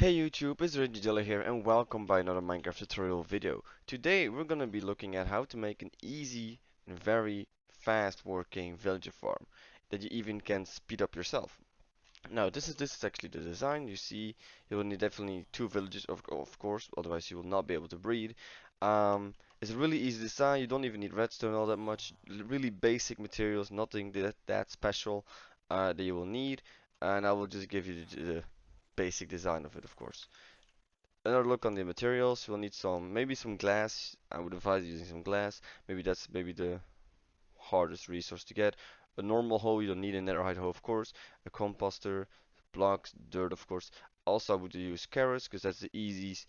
Hey YouTube, it's Reggie here and welcome by another Minecraft tutorial video. Today we're gonna be looking at how to make an easy and very fast working villager farm that you even can speed up yourself. Now this is actually the design. You see you will need definitely two villages of course, otherwise you will not be able to breed. It's a really easy design. You don't even need redstone all that much. Really basic materials, nothing that special that you will need. And I will just give you the basic design of it, of course. Another look on the materials. We'll need maybe some glass. I would advise using some glass. Maybe that's the hardest resource to get. A normal hoe, you don't need a netherite hoe, of course. A composter, blocks, dirt, of course. Also, I would use carrots because that's the easiest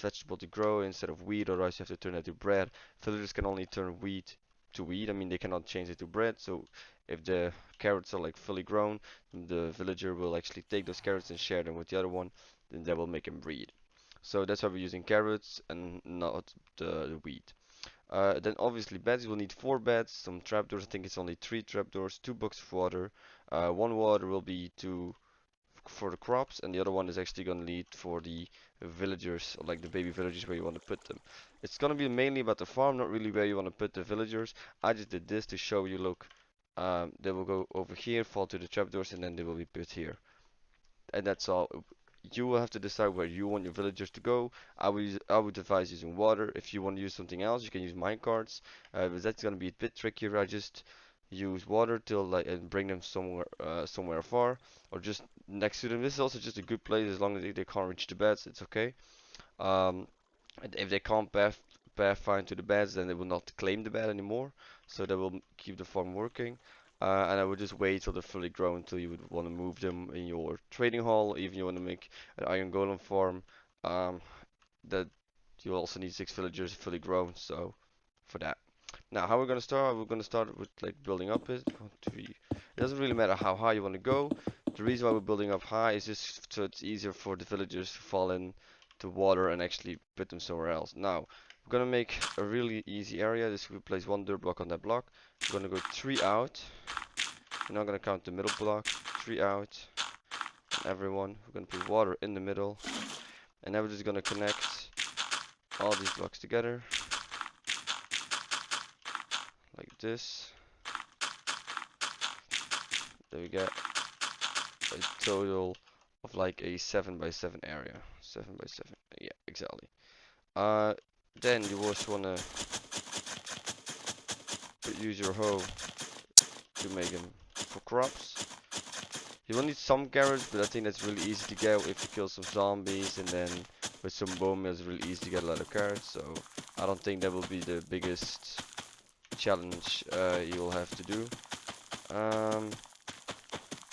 vegetable to grow instead of wheat. Otherwise, you have to turn it to bread. Villagers can only turn wheat to wheat. I mean, they cannot change it to bread. So, if the carrots are like fully grown, the villager will actually take those carrots and share them with the other one. Then that will make him breed. So that's why we're using carrots and not the wheat. Then obviously beds, you will need 4 beds, some trapdoors, I think it's only 3 trapdoors, 2 buckets of water. One water will be for the crops, and the other one is actually going to lead for the villagers, or like the baby villagers where you want to put them. It's going to be mainly about the farm, not really where you want to put the villagers. I just did this to show you, look, they will go over here, fall to the trapdoors, and then they will be put here. And that's all. You will have to decide where you want your villagers to go. I would advise using water. If you want to use something else, you can use minecarts. But that's gonna be a bit trickier. I just use water till like and bring them somewhere far or just next to them. This is also just a good place as long as they can't reach the beds. It's okay. Um, and if they can't pathfind to the beds, then they will not claim the bed anymore. So they will keep the farm working. And I would just wait till they're fully grown until you would want to move them in your trading hall. Even you want to make an iron golem farm. Um, that you also need 6 villagers fully grown. So for that. Now, how we're gonna start? We're gonna start with like building up it. 1, 2, 3. It doesn't really matter how high you want to go. The reason why we're building up high is just so it's easier for the villagers to fall in to water and actually put them somewhere else. Now, we're gonna make a really easy area. This we place 1 dirt block on that block. We're gonna go 3 out. We're not gonna count the middle block. 3 out. And everyone. We're gonna put water in the middle. And now we're just gonna connect all these blocks together. Like this. There we get a total of like a 7 by 7 area. 7 by 7. Yeah, exactly. Uh, then you also wanna use your hoe to make them for crops. You will need some carrots, but I think that's really easy to get if you kill some zombies, and then with some bone meal it's really easy to get a lot of carrots. So I don't think that will be the biggest challenge you will have to do. Um,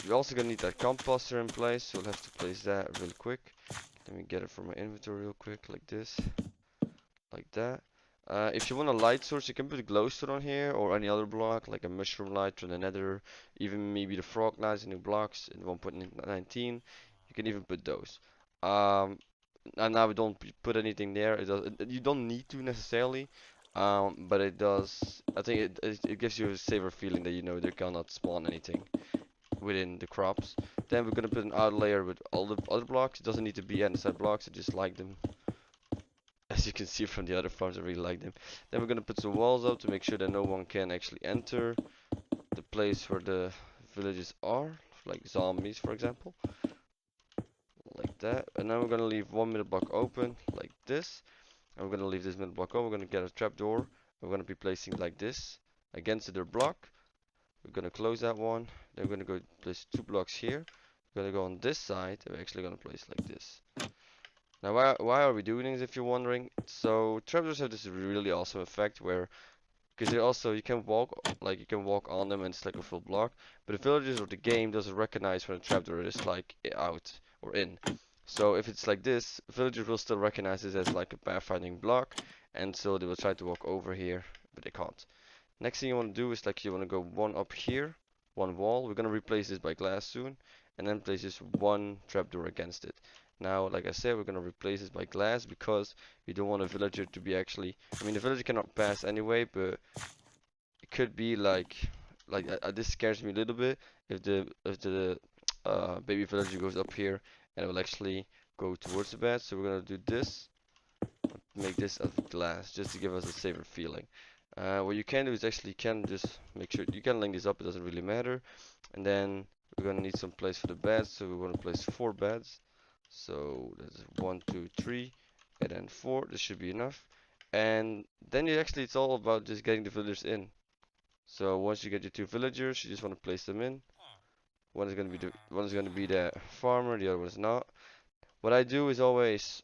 you're also gonna need that composter in place, so we'll have to place that real quick. Let me get it from my inventory real quick, like this, like that. If you want a light source, you can put a glowstone on here, or any other block, like a mushroom light from the nether, even maybe the frog lights in new blocks in 1.19. You can even put those. And now we don't put anything there. You don't need to necessarily, but it does. I think it gives you a safer feeling that you know they cannot spawn anything within the crops. Then we're gonna put an outer layer with all the other blocks. It doesn't need to be andesite blocks. I just like them. As you can see from the other farms, I really like them. Then we're gonna put some walls up to make sure that no one can actually enter the place where the villages are, like zombies, for example, like that. And then we're gonna leave one middle block open, like this. And we're gonna leave this middle block open. We're gonna get a trapdoor. We're gonna be placing like this against the block. We're gonna close that one. Then we're gonna go place 2 blocks here. We're gonna go on this side. And we're actually gonna place like this. Now, why are we doing this if you're wondering? So, trapdoors have this really awesome effect where, because they also, you can walk on them and it's like a full block, but the villagers or the game doesn't recognize when a trapdoor is like out or in. So, if it's like this, villagers will still recognize this as like a pathfinding block, and so they will try to walk over here, but they can't. Next thing you want to do is like you want to go one up here, one wall. We're gonna replace this by glass soon, and then place this one trapdoor against it. Now, like I said, we're gonna replace this by glass because we don't want a villager to be actually. I mean, the villager cannot pass anyway, but it could be like this scares me a little bit if the baby villager goes up here and it will actually go towards the bed. So we're gonna do this, make this out of glass, just to give us a safer feeling. What you can do is actually can just make sure you can link this up. It doesn't really matter. And then we're gonna need some place for the beds. So we want to place 4 beds. So there's 1, 2, 3, and then 4. This should be enough. And then you actually it's all about just getting the villagers in. So once you get your 2 villagers, you just want to place them in. One is gonna be the farmer, the other one is not. What I do is always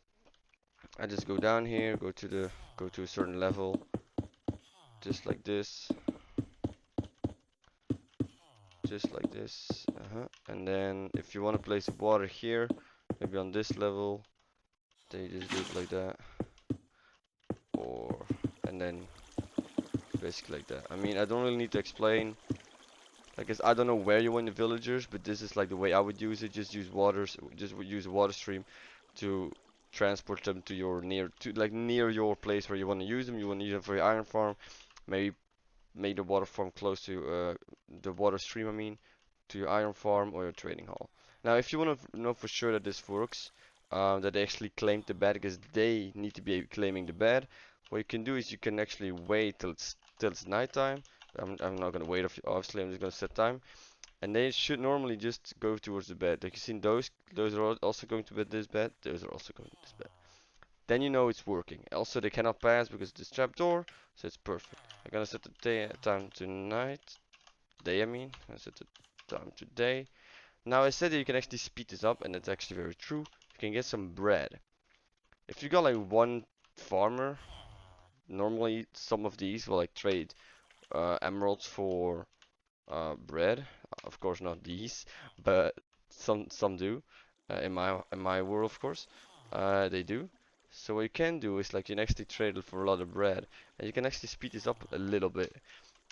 I just go down here, go to a certain level, just like this, just like this. And then if you want to place water here, maybe on this level, then you just do it like that, or and then basically like that. I mean, I don't really need to explain. I guess I don't know where you want the villagers, but this is like the way I would use it. Just use use a water stream to transport them to your near your place where you want to use them. You want to use them for your iron farm. Maybe make the water farm close to the water stream. I mean, to your iron farm or your trading hall. Now, if you want to know for sure that this works, that they actually claimed the bed because they need to be claiming the bed, what you can do is you can actually wait till it's nighttime. I'm not gonna wait obviously. I'm just gonna set time, and they should normally just go towards the bed. Like you seen those are also going to bed this bed. Those are also going to this bed. Then you know it's working. Also, they cannot pass because of this trapdoor, so it's perfect. I'm gonna set the time to night. Day, I mean. I set the time to day. Now I said that you can actually speed this up, and that's actually very true. You can get some bread. If you got like one farmer, normally some of these will like trade emeralds for bread. Of course, not these, but some do. In my world, of course, they do. So what you can do is like you can actually trade it for a lot of bread, and you can actually speed this up a little bit.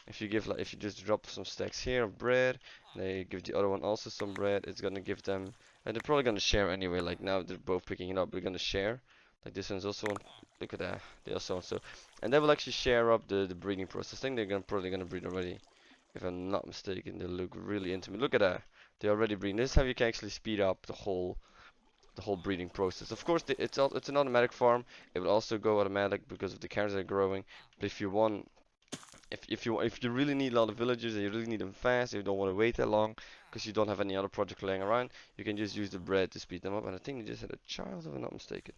If you just drop some stacks here of bread, and they give the other one also some bread, it's gonna give them, and they're probably gonna share anyway. Like now they're both picking it up, we're gonna share. Like this one's also one. Look at that, they also so, and they will actually share up the breeding process. I think they're probably gonna breed already. If I'm not mistaken, they look really intimate. Look at that. They already breed. This is how you can actually speed up the whole breeding process. Of course, it's an automatic farm. It will also go automatic because of the carrots that are growing. But if you really need a lot of villagers and you really need them fast, you don't want to wait that long because you don't have any other project laying around, you can just use the bread to speed them up. And I think they just had a child, if I'm not mistaken.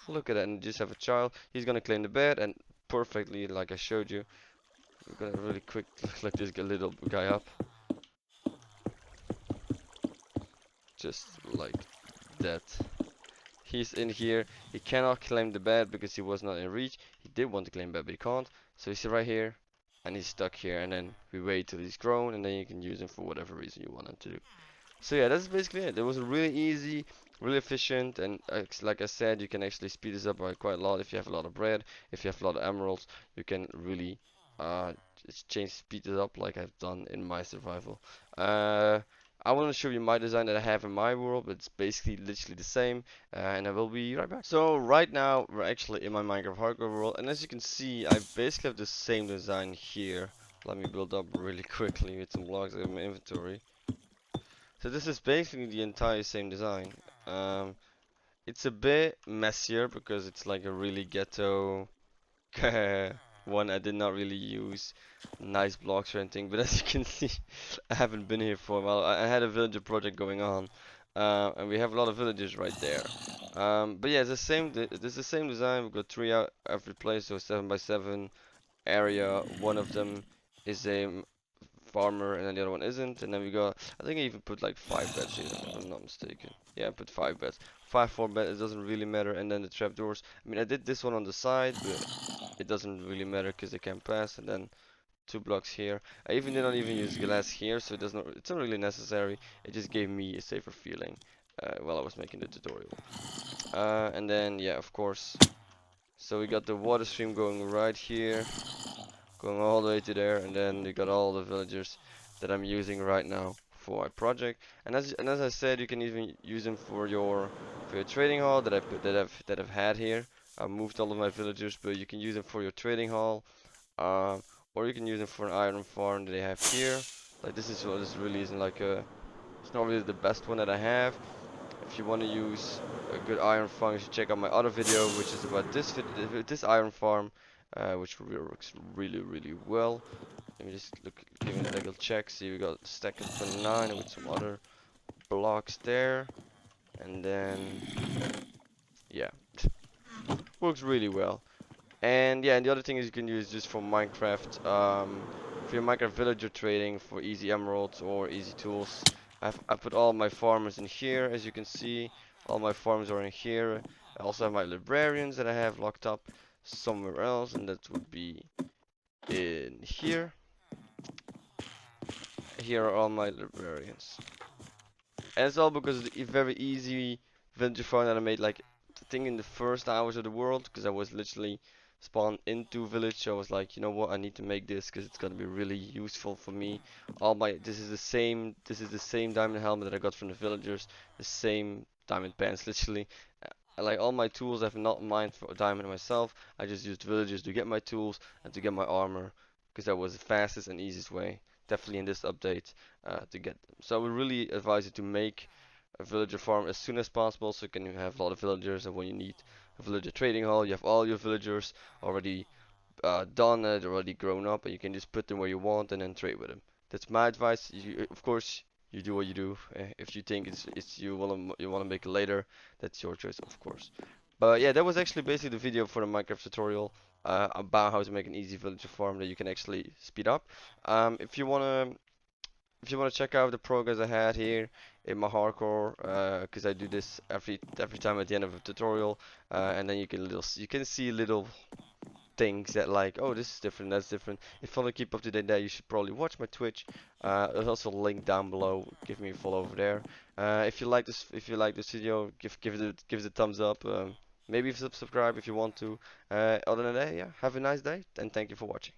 Look at that, and just have a child. He's gonna claim the bed, and perfectly, like I showed you, we're gonna really quick let this little guy up. Just like that. He's in here. He cannot claim the bed because he was not in reach. He did want to claim bed, but he can't. So he's right here, and he's stuck here. And then we wait till he's grown, and then you can use him for whatever reason you want him to do. So yeah, that's basically it. It was really easy, really efficient, and like I said, you can actually speed this up by quite a lot if you have a lot of bread. If you have a lot of emeralds, you can really just speed it up like I've done in my survival. Uh, I want to show you my design that I have in my world, but it's basically literally the same, and I will be right back. So right now we're actually in my Minecraft hardcore world, and as you can see, I basically have the same design here. Let me build up really quickly with some blocks in my inventory. So this is basically the entire same design. Um, it's a bit messier because it's like a really ghetto one. I did not really use nice blocks or anything, but as you can see, I haven't been here for a while. I had a villager project going on, and we have a lot of villagers right there. But yeah, it's the same. It's the same design. We've got 3 out every place, so 7x7 area. One of them is a farmer, and then the other one isn't. And then we got, I think I even put like 5 beds here, if I'm not mistaken. Yeah, I put 5 beds. 4 beds, it doesn't really matter. And then the trapdoors. I mean, I did this one on the side, but it doesn't really matter because they can pass. And then 2 blocks here. I even did not even use glass here, so it's not really necessary. It just gave me a safer feeling while I was making the tutorial. And then, yeah, of course. So we got the water stream going right here, going all the way to there, and then you got all the villagers that I'm using right now for my project. And as I said, you can even use them for your trading hall that I've had here. I moved all of my villagers, but you can use them for your trading hall, um, or you can use them for an iron farm that they have here. Like this really isn't like a, it's not really the best one that I have. If you want to use a good iron farm, you should check out my other video, which is about this iron farm, which works really, really well. Let me just look, give it a little check. See, we got a stack of 29 with some other blocks there, and then yeah, works really well. And yeah, and the other thing is you can use this for Minecraft, for your Minecraft villager trading for easy emeralds or easy tools. I put all my farmers in here, as you can see. All my farms are in here. I also have my librarians that I have locked up somewhere else, and that would be in here. Here are all my librarians. And it's all because of the very easy villager farm that I made, like, I think in the first hours of the world, because I was literally spawned into village. So I was like, you know what, I need to make this because it's gonna be really useful for me. This is the same diamond helmet that I got from the villagers, the same diamond pants, literally. Like all my tools, I've not mined for diamond myself. I just used villagers to get my tools and to get my armor, because that was the fastest and easiest way, definitely in this update, to get them. So I would really advise you to make a villager farm as soon as possible, so you can have a lot of villagers, and when you need a villager trading hall, you have all your villagers already done, they're already grown up, and you can just put them where you want and then trade with them. That's my advice. Of course, you do what you do. If you think it's you wanna make it later, that's your choice, of course. But yeah, that was actually basically the video for the Minecraft tutorial, about how to make an easy villager farm that you can actually speed up. If you wanna check out the progress I had here in my hardcore, because I do this every time at the end of a tutorial, and then you can see little things that, like, oh, this is different, that's different. If you want to keep up to date there, you should probably watch my Twitch. There's also a link down below. Give me a follow over there. If you like this video, give it a thumbs up. Maybe subscribe if you want to. Other than that, yeah, have a nice day and thank you for watching.